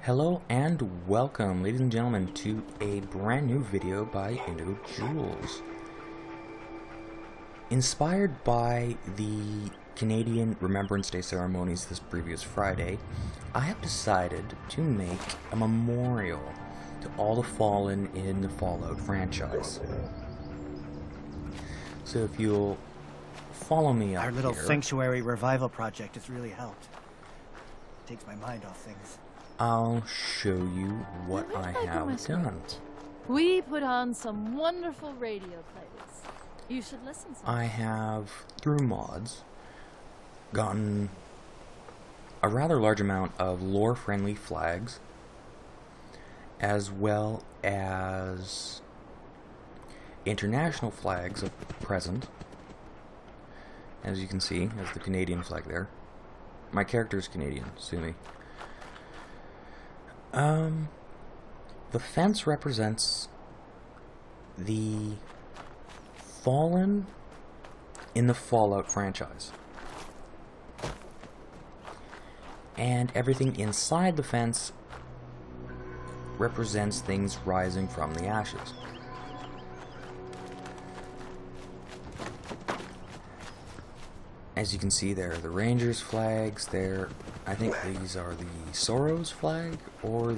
Hello and welcome, ladies and gentlemen, to a brand new video by Indigo Julze. Inspired by the Canadian Remembrance Day ceremonies this previous Friday, I have decided to make a memorial to all the fallen in the Fallout franchise. So if you'll follow me up Our little here, sanctuary revival project has really helped. Takes my mind off things. I'll show you what I have done. We put on some wonderful radio plays. You should listen sometime. I have, through mods, gotten a rather large amount of lore-friendly flags, as well as international flags of present. As you can see, there's the Canadian flag there. My character is Canadian, sue me. The fence represents the fallen in the Fallout franchise. And everything inside the fence represents things rising from the ashes. As you can see, there are the Rangers flags. There, I think these are the Soros flag, or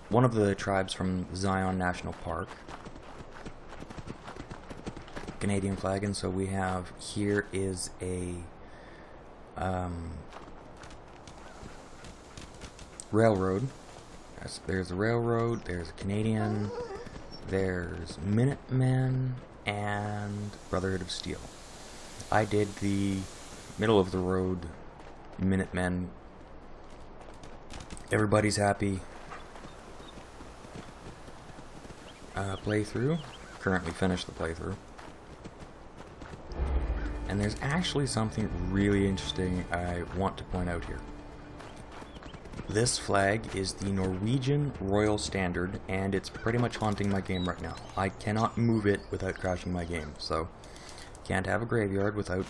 one of the tribes from Zion National Park. Canadian flag, and so we have here is a railroad. There's a railroad. There's a Canadian. There's Minutemen and Brotherhood of Steel. I did the middle of the road Minutemen. Everybody's happy playthrough. Currently finished the playthrough. And there's actually something really interesting I want to point out here. This flag is the Norwegian Royal Standard, and it's pretty much haunting my game right now. I cannot move it without crashing my game, so can't have a graveyard without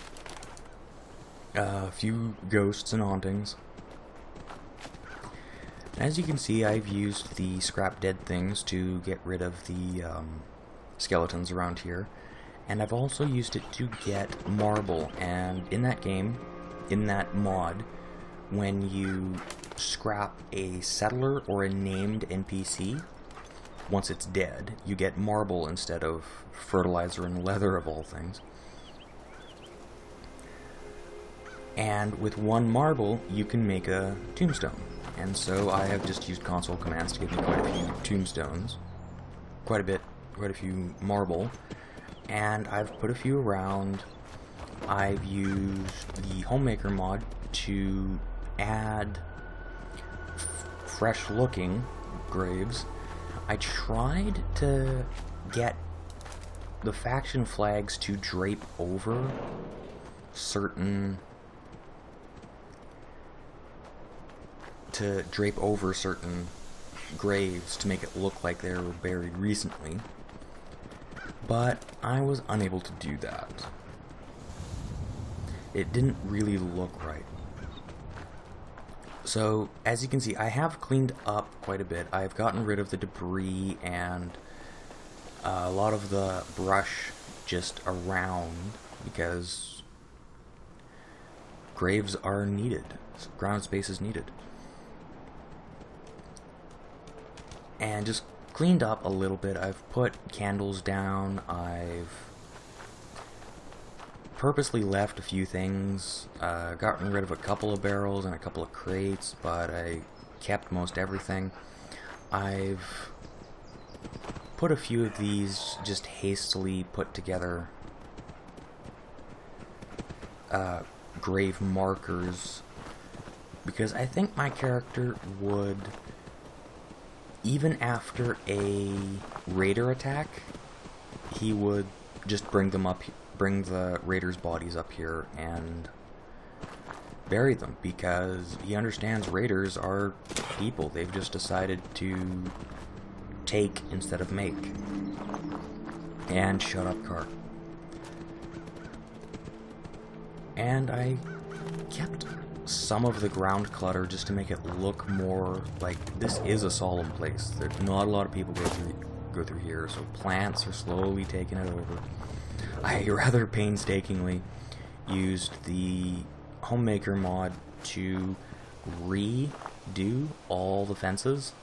a few ghosts and hauntings. As you can see, I've used the scrap dead things to get rid of the skeletons around here, and I've also used it to get marble. And in that game, in that mod, when you scrap a settler or a named NPC, once it's dead, you get marble instead of fertilizer and leather, of all things. And with one marble, you can make a tombstone. And so I have just used console commands to give me quite a few tombstones. Quite a few marble. And I've put a few around. I've used the HomeMaker mod to add fresh looking graves. I tried to get the faction flags to drape over certain graves to make it look like they were buried recently, but I was unable to do that. It didn't really look right. So, as you can see, I have cleaned up quite a bit. I've gotten rid of the debris and a lot of the brush just around, because graves are needed. Ground space is needed. And just cleaned up a little bit. I've put candles down. I've purposely left a few things. Gotten rid of a couple of barrels and a couple of crates, but I kept most everything. I've put a few of these just hastily put together grave markers, because I think my character would, even after a raider attack, he would just bring the raiders' bodies up here and bury them, because he understands raiders are people. They've just decided to take instead of make. And shut up, car. And I kept some of the ground clutter just to make it look more like this is a solemn place. There's not a lot of people go through here, so plants are slowly taking it over. I rather painstakingly used the HomeMaker mod to redo all the fences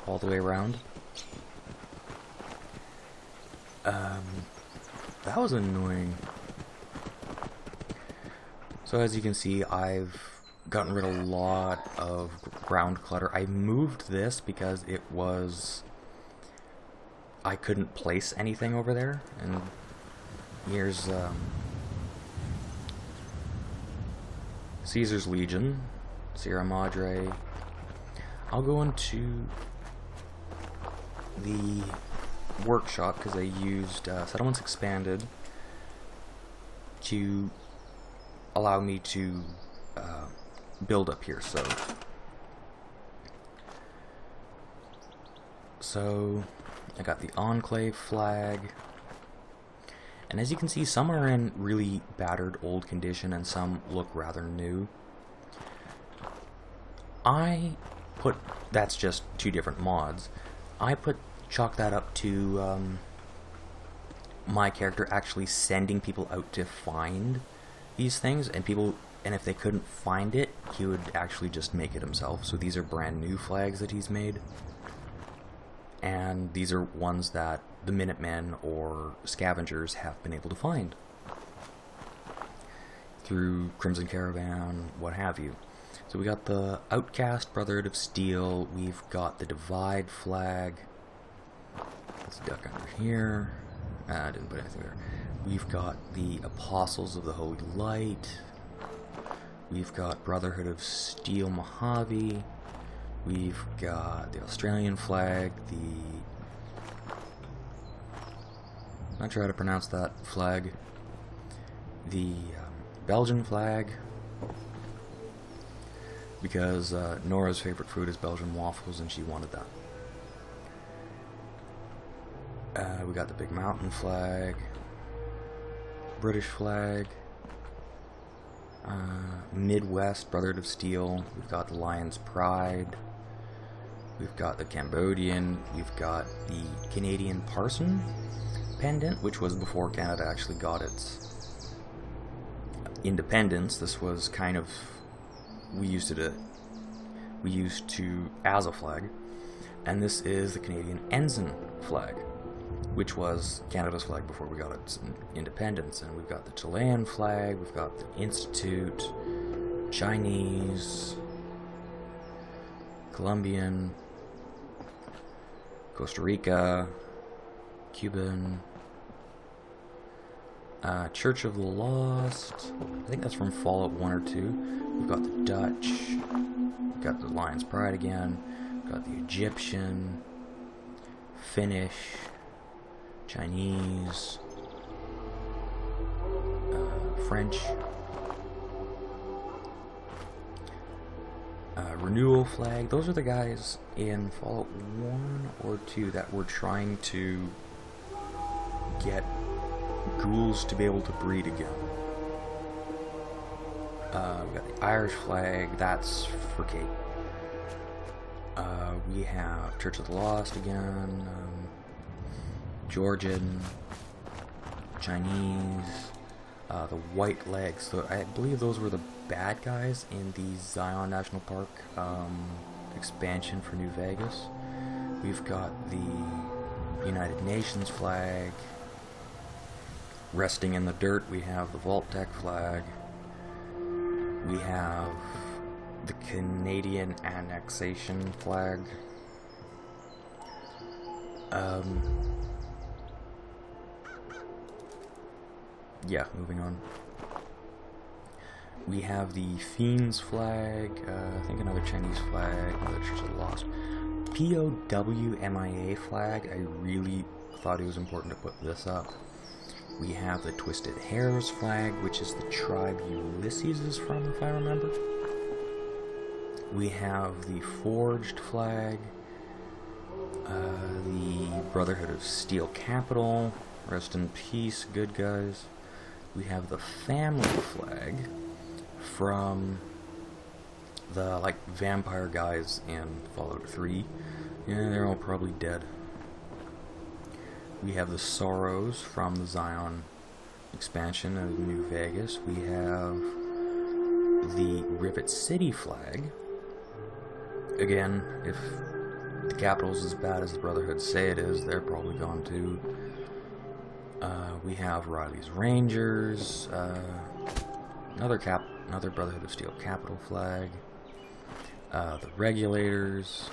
all the way around. That was annoying. So as you can see, I've gotten rid of a lot of ground clutter. I moved this because it was... I couldn't place anything over there. And here's Caesar's Legion, Sierra Madre. I'll go into the workshop because I used Settlements Expanded to allow me to build up here. So I got the Enclave flag, and as you can see, some are in really battered old condition and some look rather new. That's just two different mods. I chalk that up to my character actually sending people out to find these things, and if they couldn't find it, he would actually just make it himself. So these are brand new flags that he's made, and these are ones that the Minutemen or scavengers have been able to find through Crimson Caravan, what have you. So we got the Outcast Brotherhood of Steel, we've got the Divide flag. Let's duck under here. I didn't put anything there. We've got the Apostles of the Holy Light. We've got Brotherhood of Steel Mojave. We've got the Australian flag, not sure how to pronounce that flag. The Belgian flag, because Nora's favorite food is Belgian waffles and she wanted that. We got the Big Mountain flag, British flag, Midwest Brotherhood of Steel, we've got the Lion's Pride, we've got the Cambodian, we've got the Canadian Parson pendant, which was before Canada actually got its independence. This was kind of, we used to as a flag. And this is the Canadian Ensign flag, which was Canada's flag before we got its independence. And we've got the Chilean flag, we've got the Institute, Chinese, Colombian, Costa Rica, Cuban, Church of the Lost, I think that's from Fallout 1 or 2. We've got the Dutch, we've got the Lion's Pride again, we've got the Egyptian, Finnish, Chinese, French, Renewal flag. Those are the guys in Fallout 1 or 2 that were trying to get ghouls to be able to breed again. We got the Irish flag, that's for Kate. We have Church of the Lost again, Georgian, Chinese, the White Legs. So I believe those were the bad guys in the Zion National Park expansion for New Vegas. We've got the United Nations flag. Resting in the dirt, we have the Vault-Tec flag. We have the Canadian annexation flag. Yeah, moving on. We have the Fiends flag, I think another Chinese flag, another Church of the Lost. POWMIA flag, I really thought it was important to put this up. We have the Twisted Hares flag, which is the tribe Ulysses is from, if I remember. We have the Forged flag, the Brotherhood of Steel Capital, rest in peace, good guys. We have the Family flag, from the, like, vampire guys in Fallout 3. Yeah, they're all probably dead. We have the Sorrows from the Zion expansion of New Vegas. We have the Rivet City flag. Again, if the capital's as bad as the Brotherhood say it is, they're probably gone too. We have Riley's Rangers, another Brotherhood of Steel capital flag, the Regulators.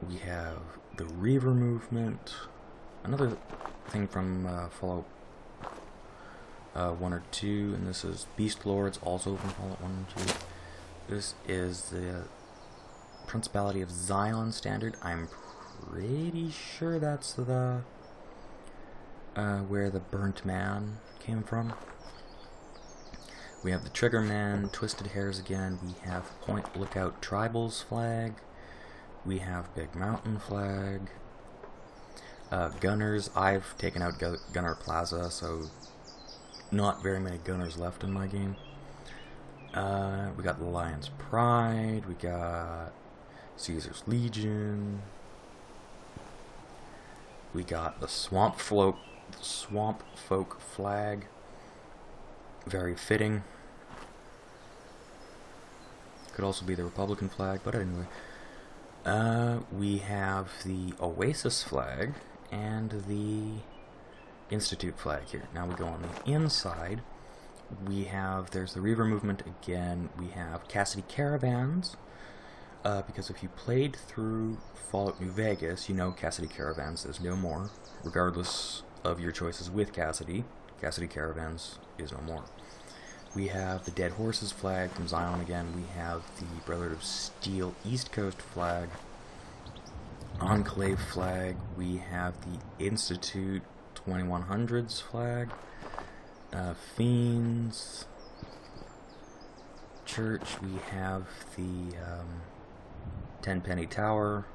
We have the Reaver movement, another thing from Fallout 1 or 2, and this is Beast Lords, also from Fallout 1 and 2. This is the Principality of Zion standard. I'm pretty sure that's the where the Burnt Man came from. We have the Triggerman, Twisted Hairs again. We have Point Lookout Tribals flag. We have Big Mountain flag. Gunners. I've taken out Gunner Plaza, so not very many Gunners left in my game. We got the Lion's Pride. We got Caesar's Legion. We got the Swamp Folk flag. Very fitting. Could also be the Republican flag, but anyway. We have the Oasis flag and the Institute flag here. Now we go on the inside. There's the Reaver movement again. We have Cassidy Caravans. Because if you played through Fallout New Vegas, you know Cassidy Caravans is no more. Regardless of your choices with Cassidy Caravans is no more. We have the Dead Horses flag from Zion again. We have the Brotherhood of Steel East Coast flag. Enclave flag. We have the Institute 2100s flag. Fiends. Church. We have the Tenpenny Tower.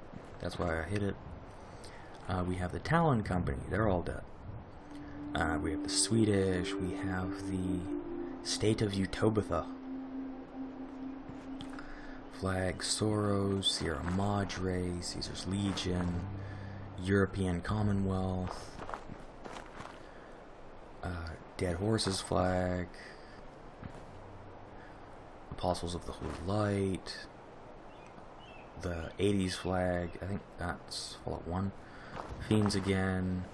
That's why I hit it. We have the Talon Company. They're all dead. We have the Swedish. We have the State of Utobitha flag. Soros, Sierra Madre, Caesar's Legion, European Commonwealth, Dead Horses flag, Apostles of the Holy Light, the 80s flag, I think that's Fallout 1, Fiends again,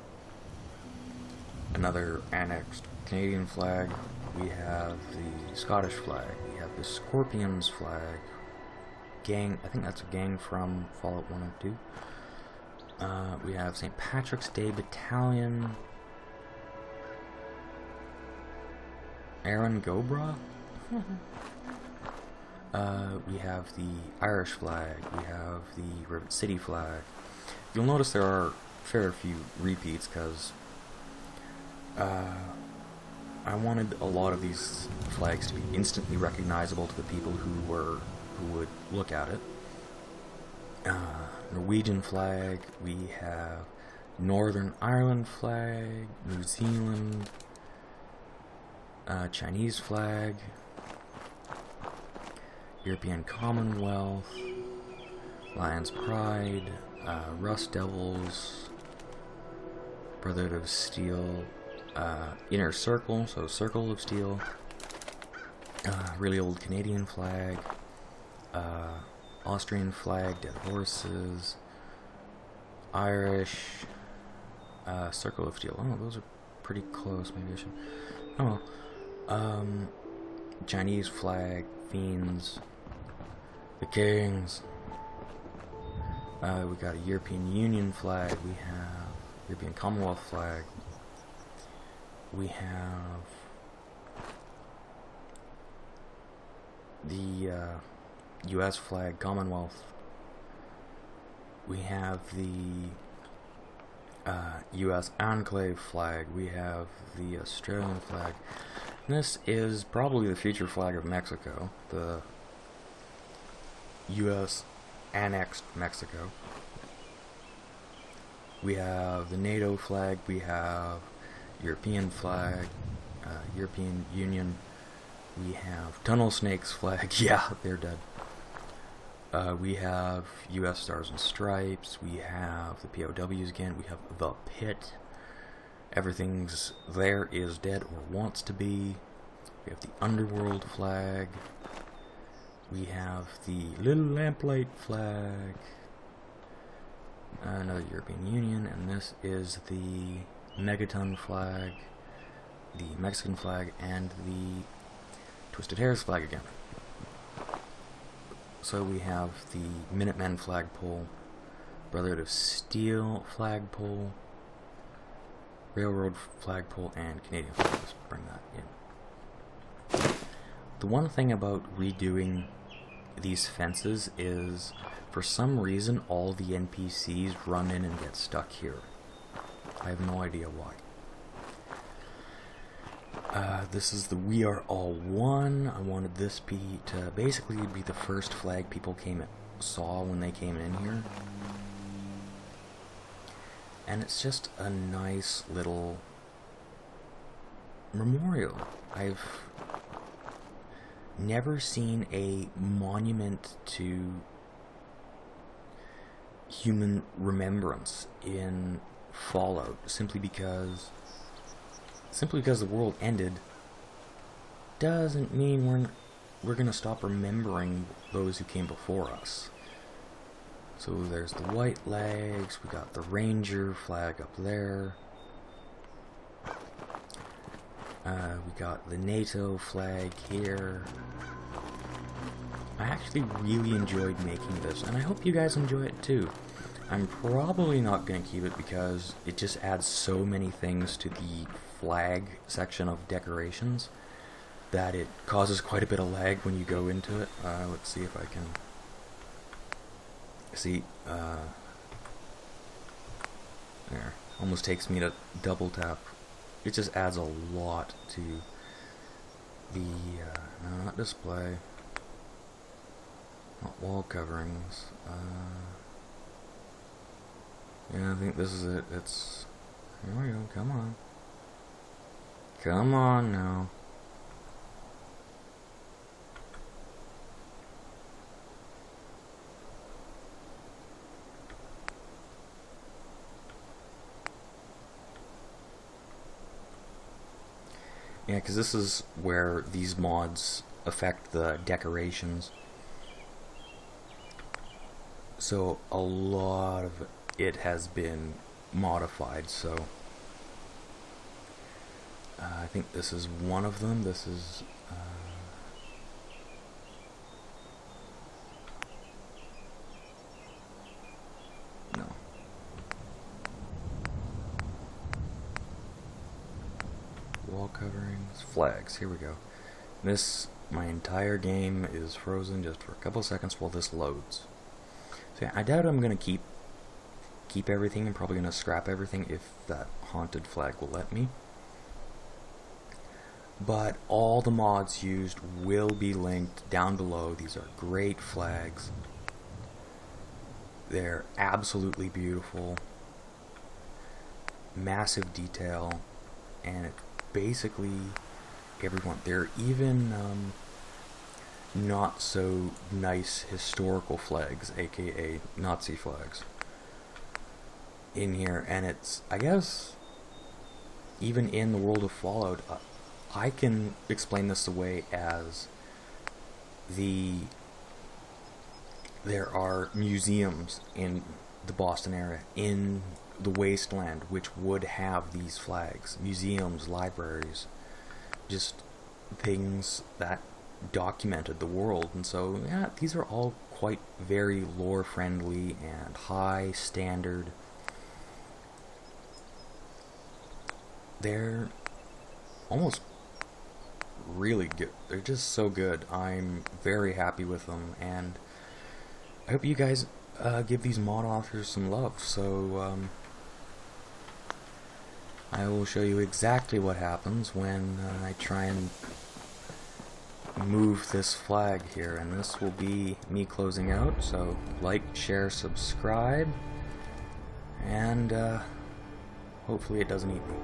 another annexed Canadian flag. We have the Scottish flag. We have the Scorpions flag. Gang, I think that's a gang from Fallout 1 and 2. We have St. Patrick's Day Battalion. Aaron Gobra. We have the Irish flag. We have the Rivet City flag. You'll notice there are a fair few repeats because I wanted a lot of these flags to be instantly recognizable to the people who would look at it. Norwegian flag. We have Northern Ireland flag, New Zealand, Chinese flag, European Commonwealth, Lion's Pride, Rust Devils, Brotherhood of Steel, Inner Circle, so Circle of Steel, really old Canadian flag, Austrian flag, Dead Horses, Irish, Circle of Steel. Oh, those are pretty close. Maybe I should. Oh well. Chinese flag, Fiends, the Kings. We got a European Union flag. We have European Commonwealth flag. We have the U.S. flag, Commonwealth. We have the U.S. Enclave flag. We have the Australian flag. And this is probably the future flag of Mexico, the U.S. annexed Mexico. We have the NATO flag. We have European flag, European Union, We have Tunnel Snake's flag. Yeah, they're dead. We have U.S. Stars and Stripes. We have the POWs again. We have the Pit. Everything's there is dead or wants to be. We have the Underworld flag. We have the Little Lamplight flag. Another European Union, and this is the Megaton flag, the Mexican flag, and the Twisted Hairs flag again. So we have the Minutemen flagpole, Brotherhood of Steel flagpole, Railroad flagpole, and Canadian flag. Let's bring that in. The one thing about redoing these fences is, for some reason, all the NPCs run in and get stuck here. I have no idea why. This is the We Are All One. I wanted this to basically be the first flag people saw when they came in here. And it's just a nice little memorial. I've never seen a monument to human remembrance in Fallout, simply because the world ended doesn't mean we're gonna stop remembering those who came before us. So there's the white legs, we got the Ranger flag up there, we got the NATO flag here. I actually really enjoyed making this, and I hope you guys enjoy it too. I'm probably not going to keep it because it just adds so many things to the flag section of decorations that it causes quite a bit of lag when you go into it. Let's see if I can see. There. Almost takes me to double tap. It just adds a lot to the, no, not display. Not wall coverings. Yeah, I think this is it. It's... Here we go. Come on. Come on now. Yeah, because this is where these mods affect the decorations. So a lot of it has been modified, so I think this is one of them. This is no. Wall coverings, flags, here we go. My entire game is frozen just for a couple seconds while this loads. So yeah, I doubt I'm gonna keep everything. I'm probably gonna scrap everything if that haunted flag will let me. But all the mods used will be linked down below. These are great flags. They're absolutely beautiful. Massive detail, and it basically everyone. They're even not so nice historical flags, aka Nazi flags, in here, and it's, I guess, even in the world of Fallout, I can explain this away as there are museums in the Boston area, in the wasteland, which would have these flags. Museums, libraries, just things that documented the world. And so, yeah, these are all quite very lore friendly and high standard. They're almost really good. They're just so good. I'm very happy with them, and I hope you guys give these mod authors some love. So I will show you exactly what happens when I try and move this flag here, and this will be me closing out. So like, share, subscribe, and hopefully it doesn't eat me.